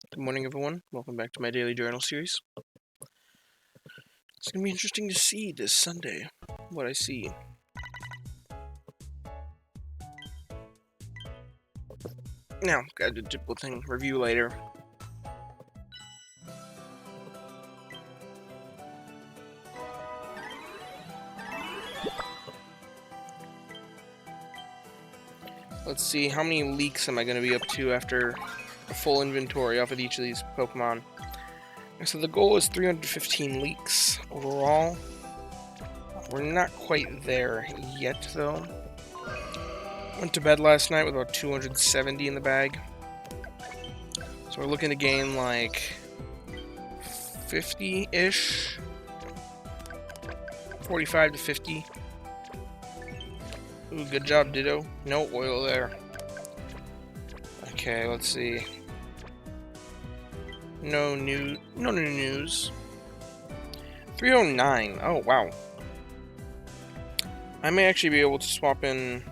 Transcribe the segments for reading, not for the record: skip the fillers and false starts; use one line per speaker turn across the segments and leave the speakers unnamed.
Good morning, everyone. Welcome back to my daily journal series. It's going to be interesting to see this Sunday what I see. Now, gotta do the typical thing, review later. Let's see, how many leeks am I going to be up to after a full inventory off of each of these Pokemon? So the goal is 315 leeks overall. We're not quite there yet, though. Went to bed last night with about 270 in the bag. So we're looking to gain like 50-ish. 45 to 50. Ooh, good job, Ditto. No oil there. Okay, let's see. No new news. 309. Oh, wow. I may actually be able to swap in...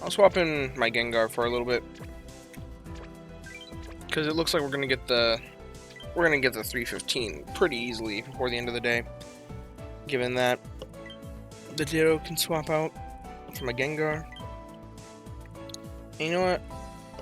I'll swap in my Gengar for a little bit. Because it looks like we're gonna get the 315 pretty easily before the end of the day. Given that the Ditto can swap out for my Gengar. And you know what?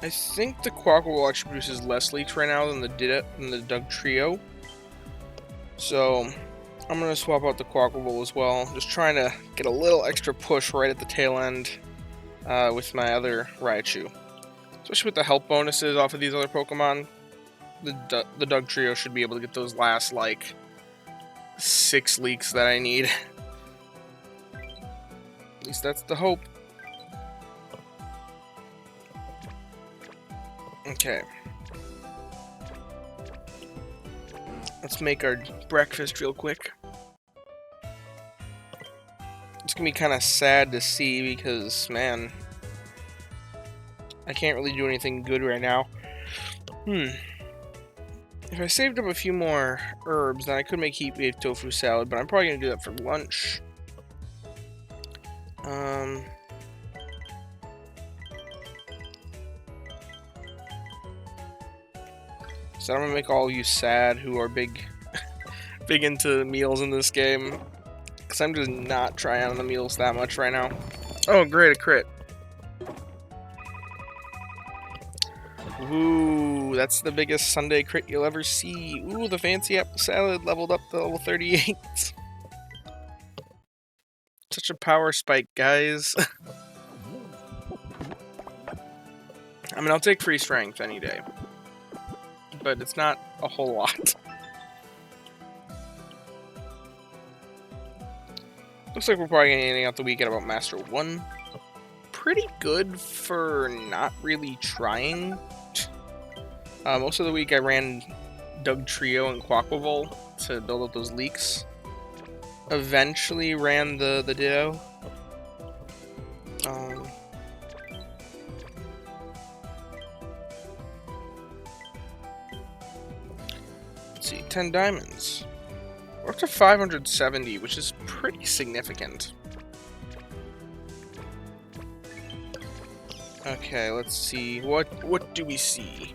I think the Quackle actually produces less leaks right now than the Ditto and the Doug Trio. So I'm gonna swap out the Quackle as well. Just trying to get a little extra push right at the tail end with my other Raichu. Especially with the health bonuses off of these other Pokemon. The Doug Trio should be able to get those last, like, 6 leaks that I need. At least that's the hope. Okay. Let's make our breakfast real quick. It's gonna be kind of sad to see because, man, I can't really do anything good right now. If I saved up a few more herbs, then I could make heat wave tofu salad, but I'm probably gonna do that for lunch. So I'm gonna make all of you sad who are big into meals in this game, because I'm just not trying on the meals that much right now. Oh, great, a crit. Ooh, that's the biggest Sunday crit you'll ever see. Ooh, the fancy apple salad leveled up to level 38. Such a power spike, guys. I mean, I'll take free strength any day, but it's not a whole lot. Looks like we're probably going to end out the week at about Master 1. Pretty good for not really trying. Most of the week I ran Doug Trio and Quackable to build up those leaks. Eventually ran the Ditto. Let's see, 10 diamonds. We're up to 570, which is pretty significant. Okay, let's see. What do we see?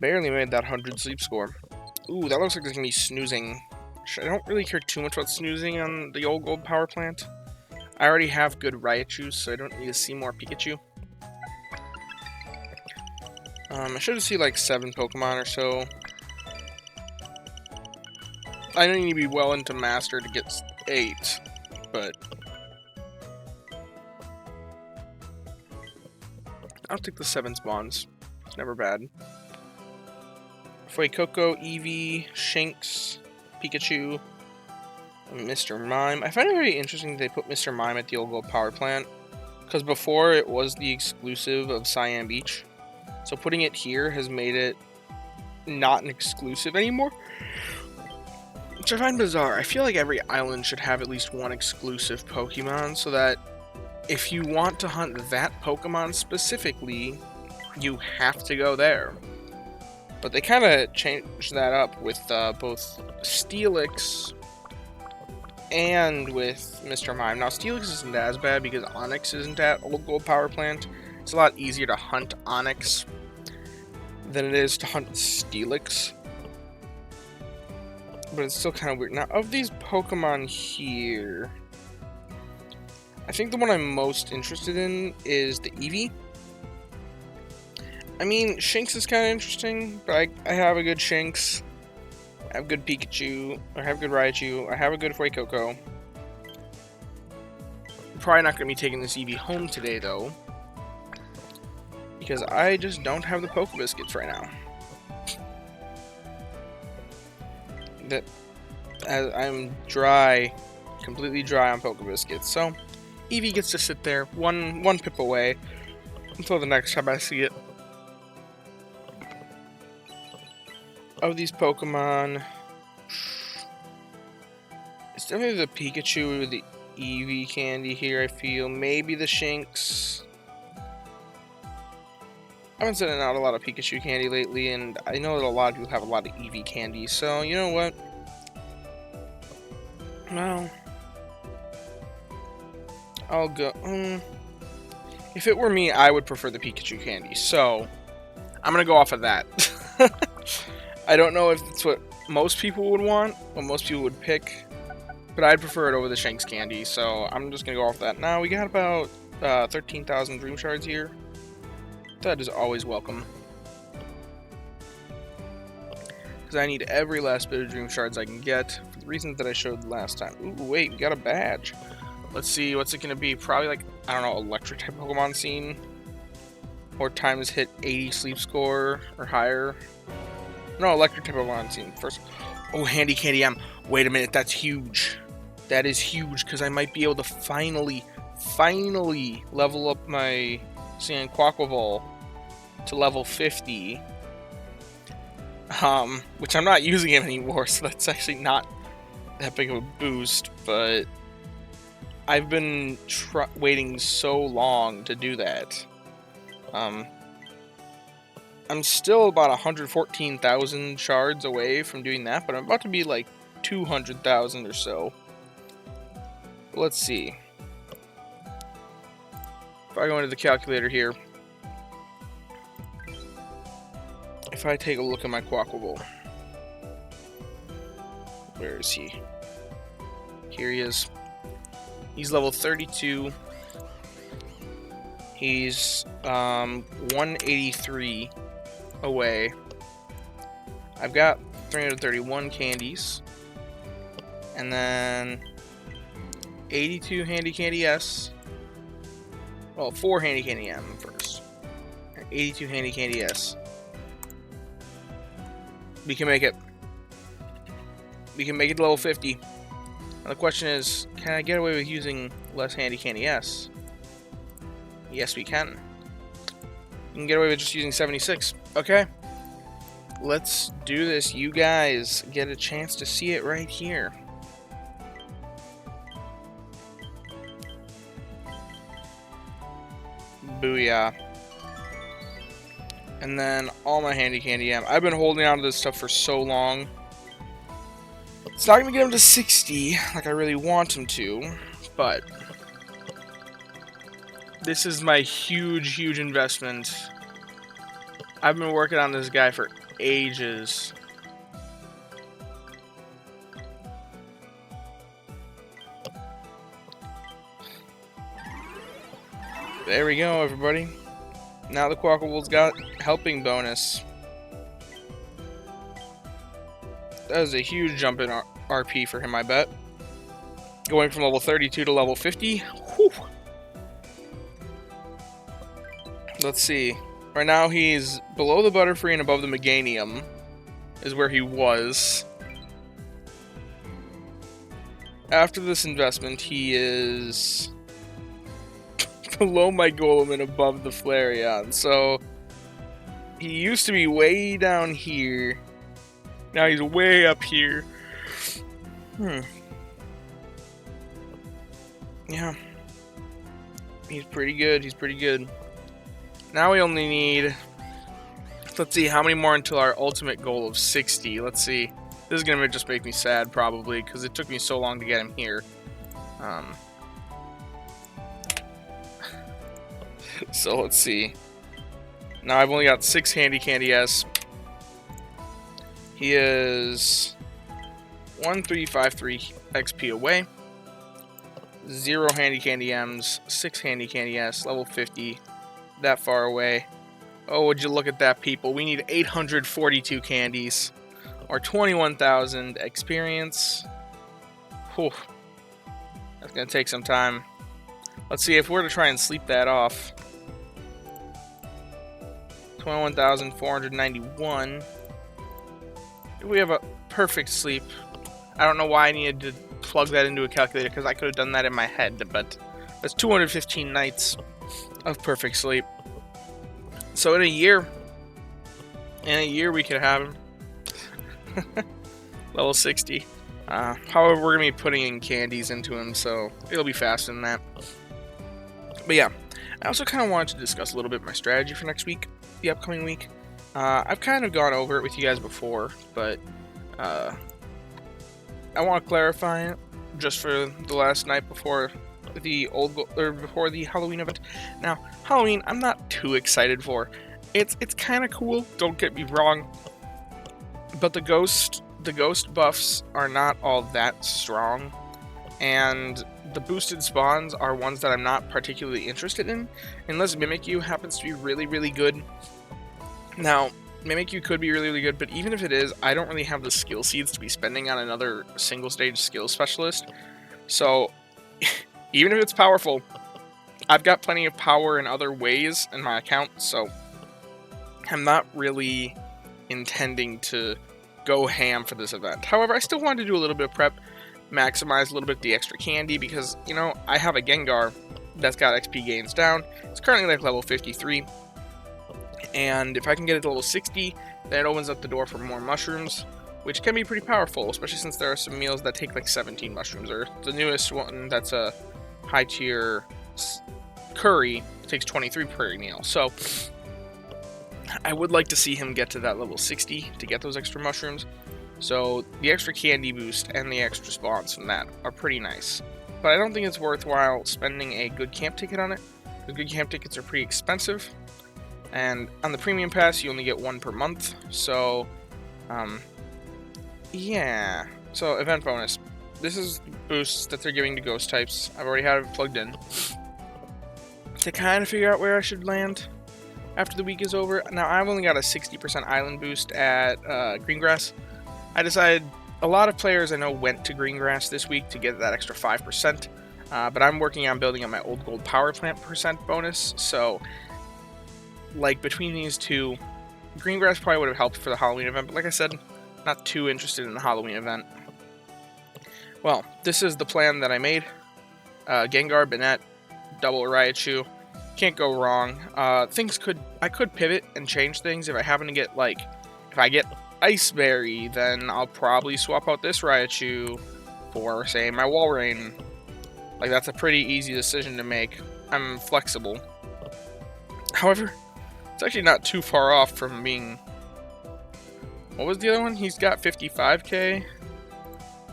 Barely made that 100 sleep score. Ooh, that looks like there's gonna be snoozing. I don't really care too much about snoozing on the old gold power plant. I already have good Raichu, so I don't need to see more Pikachu. I should see like 7 Pokemon or so. I don't need to be well into Master to get 8, but I'll take the 7 spawns. It's never bad. Fuecoco, Eevee, Shinx, Pikachu, and Mr. Mime. I find it very interesting that they put Mr. Mime at the old gold power plant, because before it was the exclusive of Cyan Beach. So putting it here has made it not an exclusive anymore, which I find bizarre. I feel like every island should have at least one exclusive Pokemon, so that if you want to hunt that Pokemon specifically, you have to go there. But they kind of changed that up with both Steelix and with Mr. Mime. Now, Steelix isn't as bad because Onyx isn't at Old Gold Power Plant. It's a lot easier to hunt Onyx than it is to hunt Steelix. But it's still kind of weird. Now, of these Pokemon here, I think the one I'm most interested in is the Eevee. I mean, Shinx is kind of interesting, but I have a good Shinx. I have good Pikachu. I have good Raichu. I have a good Fuecoco. I'm probably not going to be taking this Eevee home today, though, because I just don't have the Pokebiscuits right now. I'm dry, completely dry on Pokebiscuits, so Eevee gets to sit there one pip away until the next time I see it. Of these Pokemon, it's definitely the Pikachu or the Eevee candy here, I feel. Maybe the Shinx. I've been sending out a lot of Pikachu candy lately, and I know that a lot of people have a lot of Eevee candy, so you know what? Well, I'll go. If it were me, I would prefer the Pikachu candy, so I'm gonna go off of that. I don't know if it's what most people would want, what most people would pick, but I'd prefer it over the Shanks candy, so I'm just gonna go off that. Now, we got about 13,000 Dream Shards here. That is always welcome, because I need every last bit of Dream Shards I can get, for the reasons that I showed last time. Ooh, wait, we got a badge. Let's see, what's it gonna be? Probably like, I don't know, electric type Pokemon scene, or times hit 80 sleep score or higher. No, electric type Pokemon scene first. Oh, Handy Candy M. Wait a minute, that's huge. That is huge, because I might be able to finally level up my Sand Quaquaval to level 50. Which I'm not using it anymore, so that's actually not that big of a boost, but I've been waiting so long to do that. I'm still about 114,000 shards away from doing that, but I'm about to be like 200,000 or so. Let's see. If I go into the calculator here, if I take a look at my Quaquaval, where is he? Here he is. He's level 32. He's 183 away. I've got 331 candies, and then 82 Handy Candy S. Well, 4 Handy Candy M first, and 82 Handy Candy S. We can make it. We can make it to level 50. Now the question is, can I get away with using less Handy Candy S? Yes, we can. You can get away with just using 76. Okay. Let's do this. You guys get a chance to see it right here. Booyah. And then all my Handy Candy M. I've been holding on to this stuff for so long. It's not going to get him to 60 like I really want him to, but this is my huge investment. I've been working on this guy for ages. There we go, everybody. Now the Quaquaval's got helping bonus. That was a huge jump in RP for him, I bet. Going from level 32 to level 50. Whew. Let's see. Right now he's below the Butterfree and above the Meganium is where he was. After this investment, he is below my Golem and above the Flareon. So he used to be way down here. Now he's way up here. Yeah. He's pretty good. He's pretty good. Now we only need Let's see, how many more until our ultimate goal of 60? Let's see. This is going to just make me sad, probably, because it took me so long to get him here. So let's see. Now I've only got 6 Handy Candy S. He is 1353 XP away. 0 Handy Candy M's, 6 Handy Candy S, level 50, that far away. Oh, would you look at that, people? We need 842 candies, or 21,000 experience. Whew. That's going to take some time. Let's see if we're to try and sleep that off. 21,491. If we have a perfect sleep. I don't know why I needed to plug that into a calculator, because I could have done that in my head, but that's 215 nights of perfect sleep. So in a year we could have him. Level 60. However, we're going to be putting in candies into him, so it'll be faster than that. But yeah, I also kind of wanted to discuss a little bit my strategy for next week, the upcoming week. I've kind of gone over it with you guys before, but I want to clarify it just for the last night before the before the Halloween event. Now, Halloween, I'm not too excited for. It's kind of cool. Don't get me wrong, but the ghost buffs are not all that strong, and the boosted spawns are ones that I'm not particularly interested in, unless Mimikyu happens to be really, really good. Now, Mimikyu could be really, really good, but even if it is, I don't really have the skill seeds to be spending on another single stage skill specialist. So, even if it's powerful, I've got plenty of power in other ways in my account, so I'm not really intending to go ham for this event. However, I still wanted to do a little bit of prep, maximize a little bit the extra candy, because, you know, I have a Gengar that's got XP gains down. It's currently like level 53. And if I can get it to level 60, then it opens up the door for more mushrooms, which can be pretty powerful, especially since there are some meals that take like 17 mushrooms, or the newest one that's a high tier curry takes 23 per meal. So I would like to see him get to that level 60 to get those extra mushrooms. So the extra candy boost and the extra spawns from that are pretty nice. But I don't think it's worthwhile spending a good camp ticket on it. The good camp tickets are pretty expensive. And on the premium pass, you only get 1 per month. So, yeah. So, event bonus. This is the boosts that they're giving to ghost types. I've already had it plugged in. To kind of figure out where I should land after the week is over. Now, I've only got a 60% island boost at Greengrass. I decided a lot of players I know went to Greengrass this week to get that extra 5%. But I'm working on building up my old gold power plant percent bonus. So, like, between these two, Greengrass probably would have helped for the Halloween event, but like I said, not too interested in the Halloween event. Well, this is the plan that I made. Gengar, Banette, double Raichu. Can't go wrong. I could pivot and change things if I happen to get, like, if I get Ice Berry, then I'll probably swap out this Raichu for, say, my Walrein. Like, that's a pretty easy decision to make. I'm flexible. However, it's actually not too far off from being... What was the other one? He's got 55k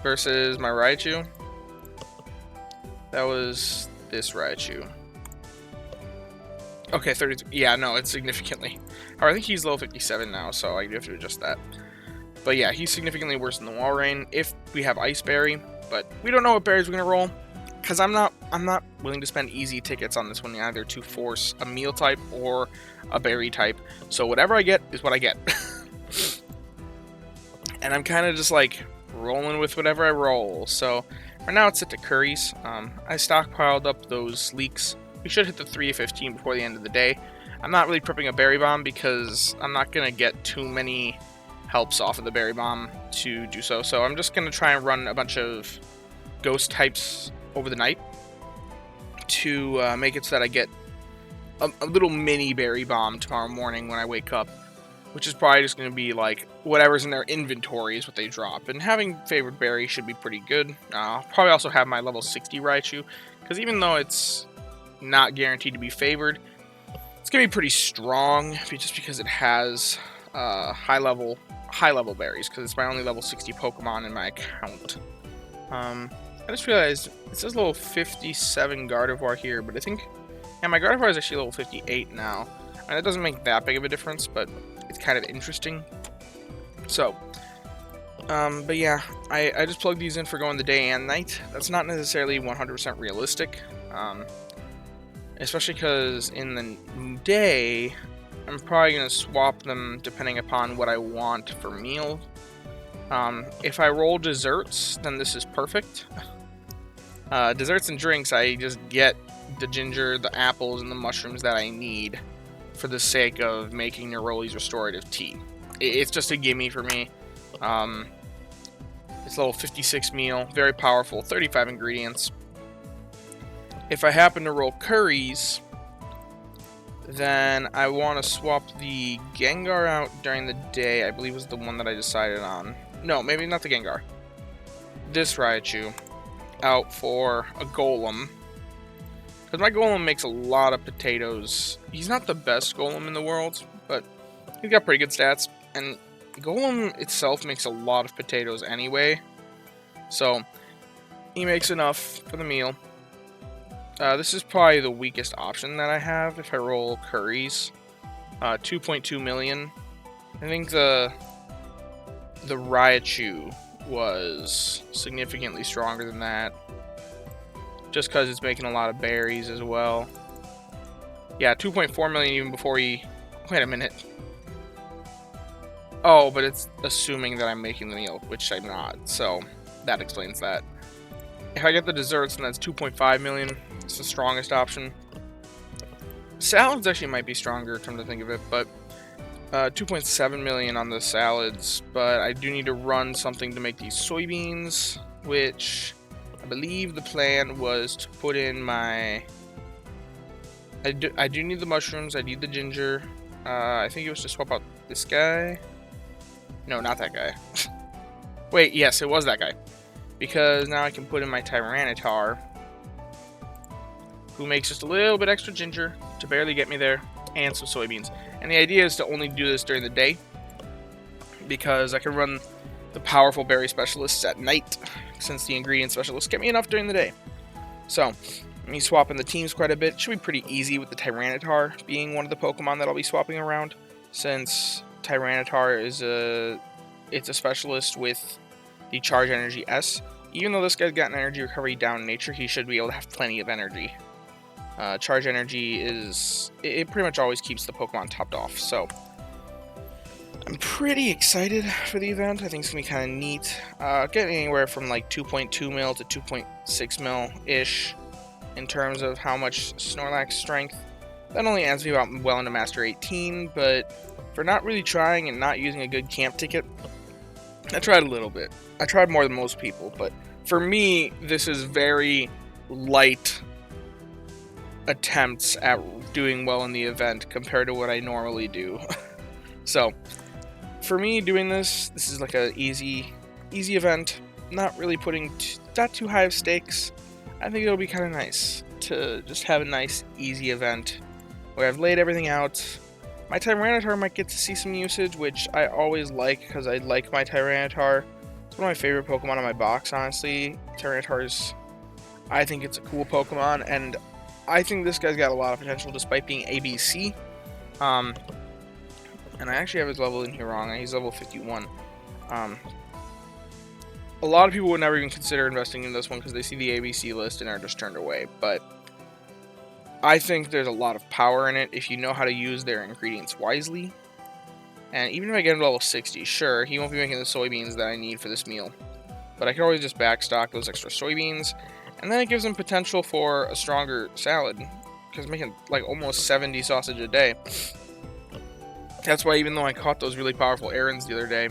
versus my Raichu. That was this Raichu. Okay, 33. Yeah, no, it's significantly. Or I think he's level 57 now, so I do have to adjust that. But yeah, he's significantly worse than the Walrein if we have Ice Berry. But we don't know what berries we're gonna roll, because I'm not willing to spend easy tickets on this one, either to force a meal type or a berry type. So whatever I get is what I get. And I'm kind of just like rolling with whatever I roll. So right now it's set to curries. I stockpiled up those leeks. We should hit the 315 before the end of the day. I'm not really prepping a berry bomb because I'm not going to get too many helps off of the berry bomb to do so. So I'm just going to try and run a bunch of ghost types over the night to make it so that I get a little mini berry bomb tomorrow morning when I wake up, which is probably just going to be like whatever's in their inventory is what they drop. And having favored berry should be pretty good. I'll probably also have my level 60 Raichu, because even though it's not guaranteed to be favored, It's gonna be pretty strong, just because it has high level berries, because it's my only level 60 Pokemon in my account. I just realized it says level 57 Gardevoir here, but I think, yeah, my Gardevoir is actually level 58 now. And it doesn't make that big of a difference, but it's kind of interesting. So, but yeah, I just plugged these in for going the day and night. That's not necessarily 100% realistic, especially because in the day, I'm probably going to swap them depending upon what I want for meal. If I roll desserts, then this is perfect. Desserts and drinks, I just get the ginger, the apples, and the mushrooms that I need for the sake of making Neroli's restorative tea. It's just a gimme for me. It's level 56 meal, very powerful, 35 ingredients. If I happen to roll curries, then I want to swap the Gengar out during the day. I believe was the one that I decided on. No, maybe not the Gengar. This Raichu out for a Golem. Because my Golem makes a lot of potatoes. He's not the best Golem in the world, but he's got pretty good stats. And Golem itself makes a lot of potatoes anyway. So, he makes enough for the meal. This is probably the weakest option that I have if I roll curries. 2.2 million. I think the Raichu was significantly stronger than that. Just because it's making a lot of berries as well. Yeah, 2.4 million even before he... Wait a minute. Oh, but it's assuming that I'm making the meal, which I'm not. So, that explains that. If I get the desserts, then that's 2.5 million. It's the strongest option. Salads actually might be stronger, come to think of it, but 2.7 million on the salads. But I do need to run something to make these soybeans, which I believe the plan was to put in my... I do need the mushrooms, I need the ginger. I think it was to swap out this guy. No, not that guy. Wait, yes, it was that guy. Because now I can put in my Tyranitar, who makes just a little bit extra ginger to barely get me there, and some soybeans. And the idea is to only do this during the day, because I can run the powerful berry specialists at night, since the ingredient specialists get me enough during the day. So, me swapping the teams quite a bit should be pretty easy, with the Tyranitar being one of the Pokemon that I'll be swapping around, since Tyranitar is a specialist with the Charge Energy S. Even though this guy's got an energy recovery down in nature, he should be able to have plenty of energy. Charge Energy is... It pretty much always keeps the Pokemon topped off, so... I'm pretty excited for the event. I think it's going to be kind of neat. Getting anywhere from like 2.2 mil to 2.6 mil-ish in terms of how much Snorlax strength. That only adds me about well into Master 18, but for not really trying and not using a good camp ticket, I tried a little bit. I tried more than most people, but for me, this is very light attempts at doing well in the event compared to what I normally do. So, for me, doing this is like a easy event. Not really putting not too high of stakes. I think it'll be kind of nice to just have a nice, easy event where I've laid everything out. My Tyranitar might get to see some usage, which I always like because I like my Tyranitar. It's one of my favorite Pokemon on my box, honestly. Tyranitar's, I think it's a cool Pokemon, and I think this guy's got a lot of potential despite being ABC. And I actually have his level in here wrong. He's level 51. A lot of people would never even consider investing in this one because they see the ABC list and are just turned away. But I think there's a lot of power in it if you know how to use their ingredients wisely. And even if I get him to level 60, sure, he won't be making the soybeans that I need for this meal. But I can always just backstock those extra soybeans. And then it gives him potential for a stronger salad. Because making like almost 70 sausage a day. That's why even though I caught those really powerful errands the other day,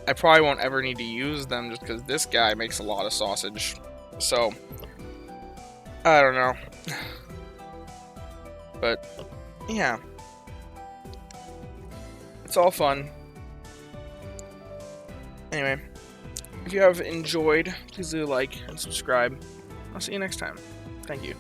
I probably won't ever need to use them just because this guy makes a lot of sausage. So, I don't know. But, yeah. It's all fun. Anyway, if you have enjoyed, please do like and subscribe. I'll see you next time. Thank you.